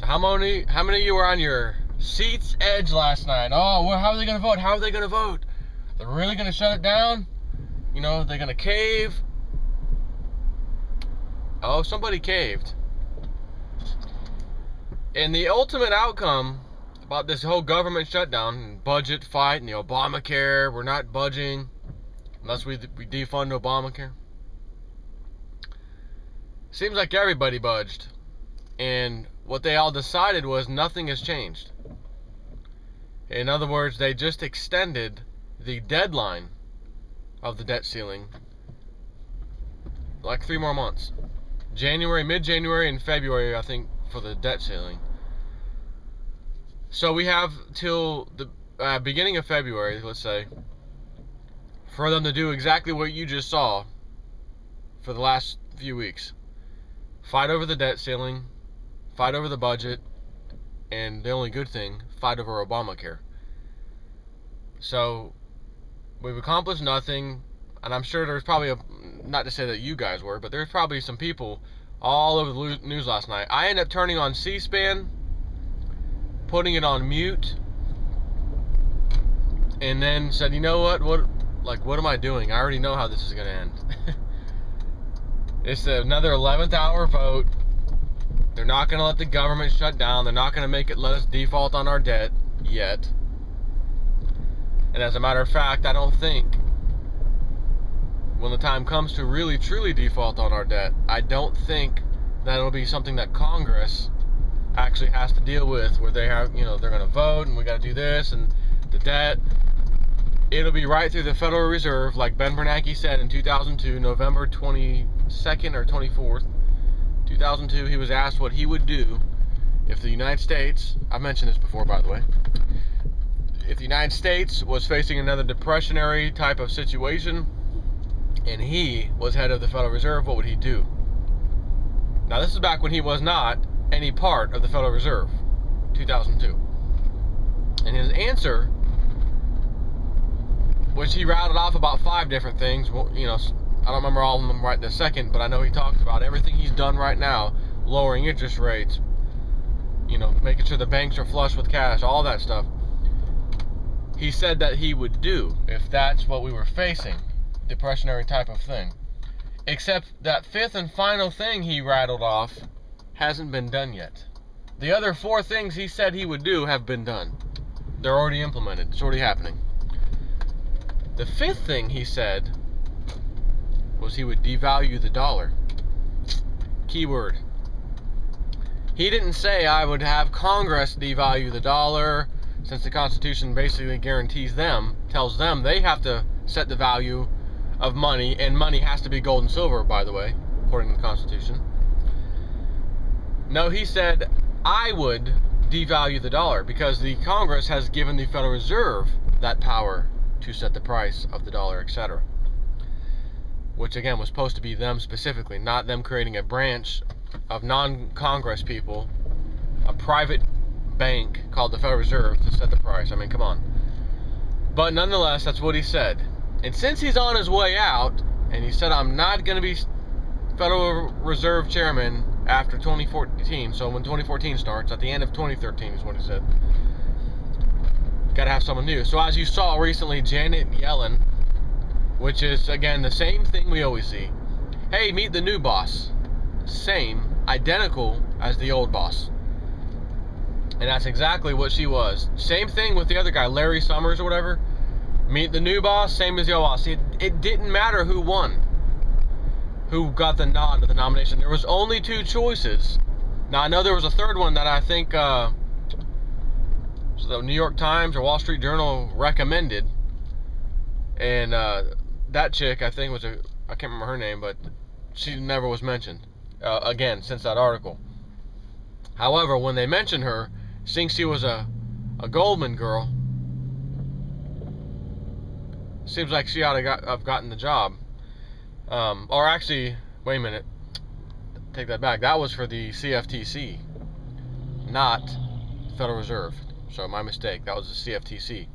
How many of you were on your seat's edge last night? Oh, well, how are they going to vote? How are they going to vote? They're really going to shut it down? You know, they're going to cave? Oh, somebody caved. And the ultimate outcome about this whole government shutdown and budget fight and the Obamacare, we're not budging unless we defund Obamacare. Seems like everybody budged. And what they all decided was nothing has changed. In other words, they just extended the deadline of the debt ceiling like 3 more months. January, mid-January, and February, I think, for the debt ceiling. So we have till the beginning of February, let's say, for them to do exactly what you just saw for the last few weeks. Fight over the debt ceiling, fight over the budget, and the only good thing, fight over Obamacare. So we've accomplished nothing, and I'm sure there's probably, not to say that you guys were, but there's probably some people all over the news last night. I ended up turning on C-SPAN, putting it on mute, and then said, you know what am I doing? I already know how this is going to end. It's another 11th hour vote. They're not going to let the government shut down. They're not going to let us default on our debt yet. And as a matter of fact, I don't think when the time comes to really truly default on our debt, I don't think that it'll be something that Congress actually has to deal with, where they have, they're going to vote and we got to do this and the debt. It'll be right through the Federal Reserve, like Ben Bernanke said in 2002, November 22nd or 24th, 2002. He was asked what he would do if the United States, I've mentioned this before, by the way, if the United States was facing another depressionary type of situation and he was head of the Federal Reserve, what would he do? Now, this is back when he was not any part of the Federal Reserve, 2002. And his answer, which he rattled off about 5 different things, well, I don't remember all of them right this second, but I know he talked about everything he's done right now, lowering interest rates, making sure the banks are flush with cash, all that stuff. He said that he would do if that's what we were facing, depressionary type of thing. Except that 5th and final thing he rattled off hasn't been done yet. The other 4 things he said he would do have been done. They're already implemented. It's already happening. The 5th thing he said was he would devalue the dollar. Keyword. He didn't say I would have Congress devalue the dollar, since the Constitution basically tells them they have to set the value of money, and money has to be gold and silver, by the way, according to the Constitution. No, he said I would devalue the dollar because the Congress has given the Federal Reserve that power to set the price of the dollar, etc. Which again was supposed to be them specifically, not them creating a branch of non-Congress people, a private bank called the Federal Reserve to set the price. I mean, come on. But nonetheless, that's what he said. And since he's on his way out, and he said, I'm not going to be Federal Reserve Chairman after 2014, so when 2014 starts, at the end of 2013 is what he said. Got to have someone new. So as you saw recently, Janet Yellen, which is, again, the same thing we always see. Hey, meet the new boss. Same, identical as the old boss. And that's exactly what she was. Same thing with the other guy, Larry Summers or whatever. Meet the new boss, same as the old boss. It didn't matter who won, who got the nod to the nomination. There was only 2 choices. Now, I know there was a third one that I think the New York Times or Wall Street Journal recommended. And that chick, I think, I can't remember her name, but she never was mentioned, again, since that article. However, when they mentioned her, seeing she was a Goldman girl, seems like she ought to have gotten the job. Or actually, wait a minute, take that back. That was for the CFTC, not Federal Reserve. So my mistake. That was the CFTC,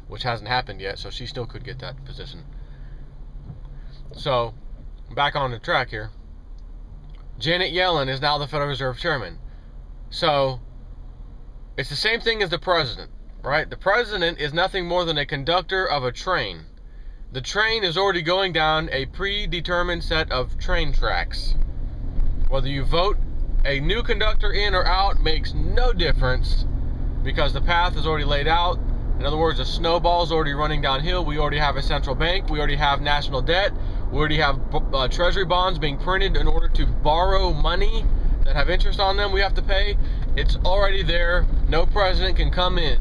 which hasn't happened yet, so she still could get that position. So, back on the track here. Janet Yellen is now the Federal Reserve Chairman. So, It's the same thing as the president, right? The president is nothing more than a conductor of a train. The train is already going down a predetermined set of train tracks. Whether you vote a new conductor in or out makes no difference, because the path is already laid out. In other words, the snowball is already running downhill. We already have a central bank. We already have national debt. We already have treasury bonds being printed in order to borrow money that have interest on them we have to pay. It's already there. No president can come in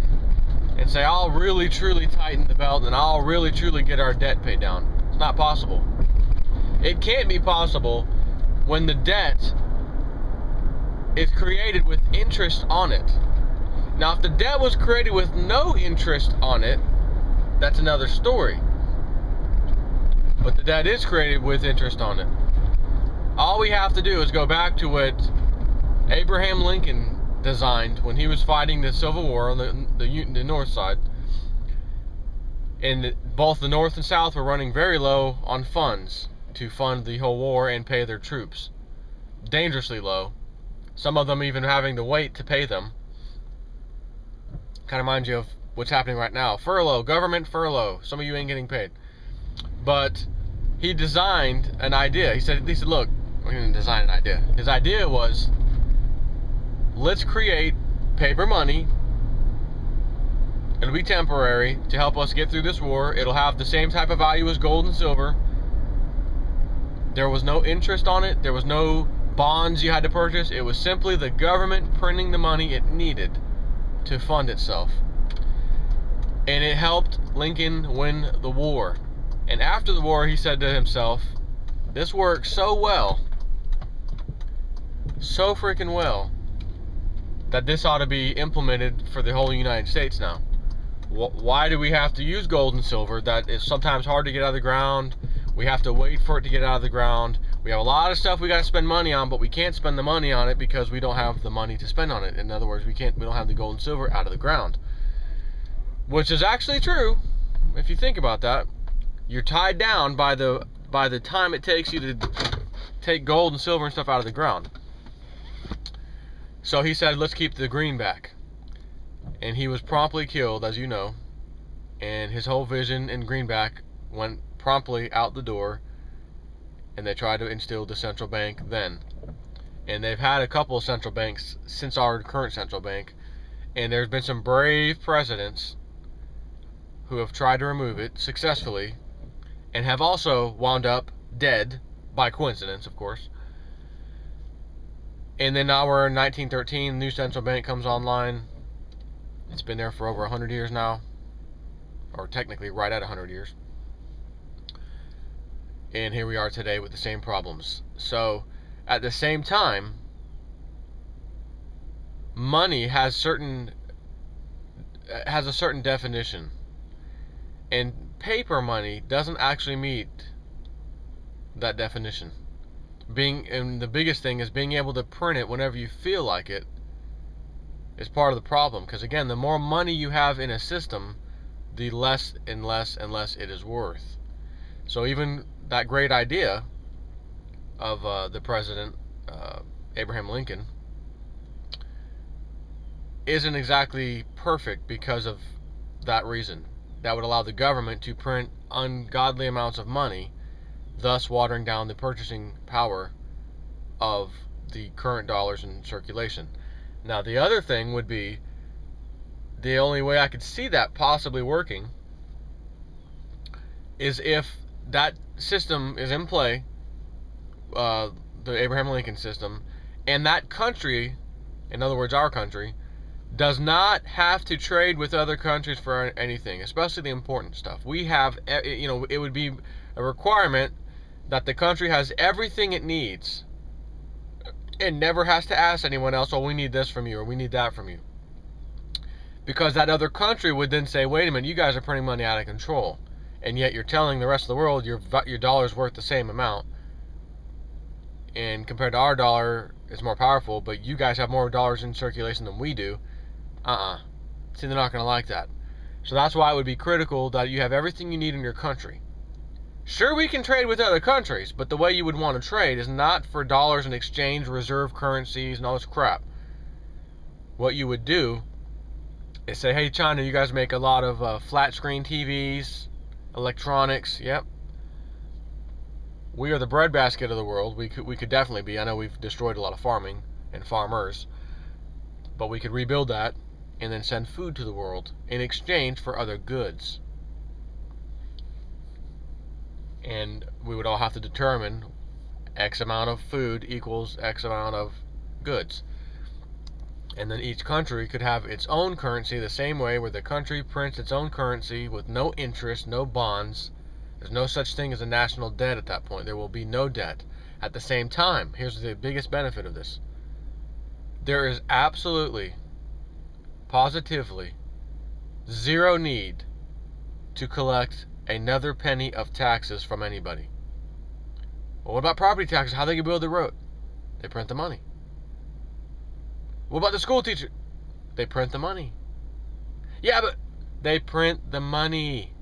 and say, I'll really truly tighten the belt and I'll really truly get our debt paid down. It's not possible. It can't be possible when the debt is created with interest on it. Now, if the debt was created with no interest on it, that's another story. But the debt is created with interest on it. All we have to do is go back to what Abraham Lincoln designed when he was fighting the Civil War on the north side. And both the North and South were running very low on funds to fund the whole war and pay their troops. Dangerously low. Some of them even having to wait to pay them. Kind of reminds you of what's happening right now. Furlough, government furlough. Some of you ain't getting paid. But he designed an idea. He said, look, we're going to design an idea. His idea was, let's create paper money. It'll be temporary to help us get through this war. It'll have the same type of value as gold and silver. There was no interest on it. There was no bonds you had to purchase. It was simply the government printing the money it needed to fund itself. And it helped Lincoln win the war. And after the war, he said to himself, this works so well, so freaking well, that this ought to be implemented for the whole United States now. Why do we have to use gold and silver that is sometimes hard to get out of the ground? We have to wait for it to get out of the ground. We have a lot of stuff we got to spend money on, but we can't spend the money on it because we don't have the money to spend on it. In other words, we don't have the gold and silver out of the ground. Which is actually true, if you think about that. You're tied down by the time it takes you to take gold and silver and stuff out of the ground. So he said, let's keep the greenback. And he was promptly killed, as you know. And his whole vision in greenback went promptly out the door. And they tried to instill the central bank then. And they've had a couple of central banks since our current central bank. And there's been some brave presidents who have tried to remove it successfully. And have also wound up dead, by coincidence, of course. And then now we're in 1913, new central bank comes online. It's been there for over 100 years now. Or technically right at 100 years. And here we are today with the same problems. So, at the same time, money has a certain definition. And paper money doesn't actually meet that definition. And the biggest thing is being able to print it whenever you feel like it is part of the problem. Because again, the more money you have in a system, the less and less and less it is worth. So even that great idea of the president, Abraham Lincoln, isn't exactly perfect because of that reason. That would allow the government to print ungodly amounts of money, thus watering down the purchasing power of the current dollars in circulation. Now, the other thing would be, the only way I could see that possibly working is if that system is in play, the Abraham Lincoln system, and that country, in other words our country, does not have to trade with other countries for anything, especially the important stuff. We have, it would be a requirement that the country has everything it needs and never has to ask anyone else, oh, we need this from you or we need that from you. Because that other country would then say, wait a minute, you guys are printing money out of control, and yet you're telling the rest of the world your dollar's worth the same amount, and compared to our dollar, it's more powerful, but you guys have more dollars in circulation than we do. See, they're not going to like that. So that's why it would be critical that you have everything you need in your country. Sure, we can trade with other countries, but the way you would want to trade is not for dollars and exchange reserve currencies and all this crap. What you would do They say, hey, China, you guys make a lot of flat screen TVs, electronics. Yep. We are the breadbasket of the world. We could definitely be. I know we've destroyed a lot of farming and farmers, but we could rebuild that and then send food to the world in exchange for other goods. And we would all have to determine X amount of food equals X amount of goods. And then each country could have its own currency the same way, where the country prints its own currency with no interest, no bonds. There's no such thing as a national debt at that point. There will be no debt. At the same time, here's the biggest benefit of this. There is absolutely, positively, zero need to collect another penny of taxes from anybody. Well, what about property taxes? How they can build the road? They print the money. What about the school teacher? They print the money. Yeah, but they print the money.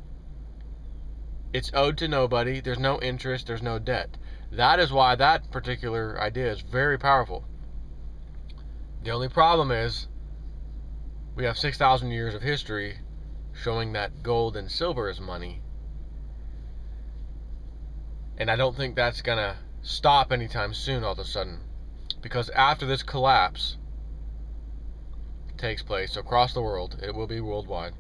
It's owed to nobody. There's no interest. There's no debt. That is why that particular idea is very powerful. The only problem is we have 6,000 years of history showing that gold and silver is money. And I don't think that's going to stop anytime soon all of a sudden. Because after this collapse takes place across the world, it will be worldwide.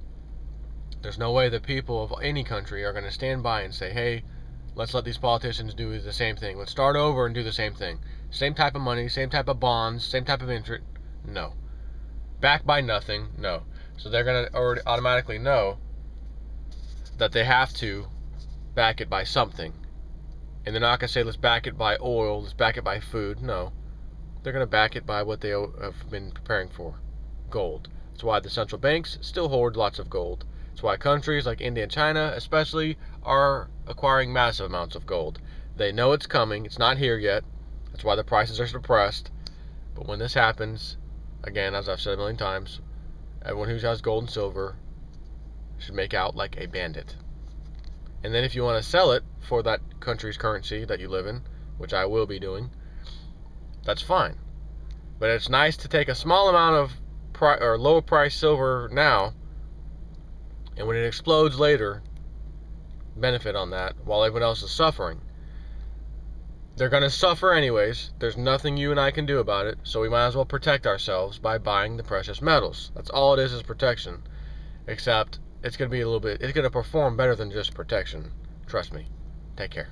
There's no way the people of any country are going to stand by and say, hey, let's let these politicians do the same thing. Let's start over and do the same thing. Same type of money, same type of bonds, same type of interest. No. Backed by nothing. No. So they're going to already automatically know that they have to back it by something. And they're not going to say, let's back it by oil, let's back it by food. No. They're going to back it by what they have been preparing for. Gold. That's why the central banks still hoard lots of gold. That's why countries like India and China especially are acquiring massive amounts of gold. They know it's coming. It's not here yet. That's why the prices are suppressed. But when this happens, again, as I've said a million times, everyone who has gold and silver should make out like a bandit. And then if you want to sell it for that country's currency that you live in, which I will be doing, that's fine. But it's nice to take a small amount of low price silver now, and when it explodes later, benefit on that while everyone else is suffering. They're going to suffer anyways. There's nothing you and I can do about it, so we might as well protect ourselves by buying the precious metals. That's all it is protection. Except it's going to be it's going to perform better than just protection. Trust me. Take care.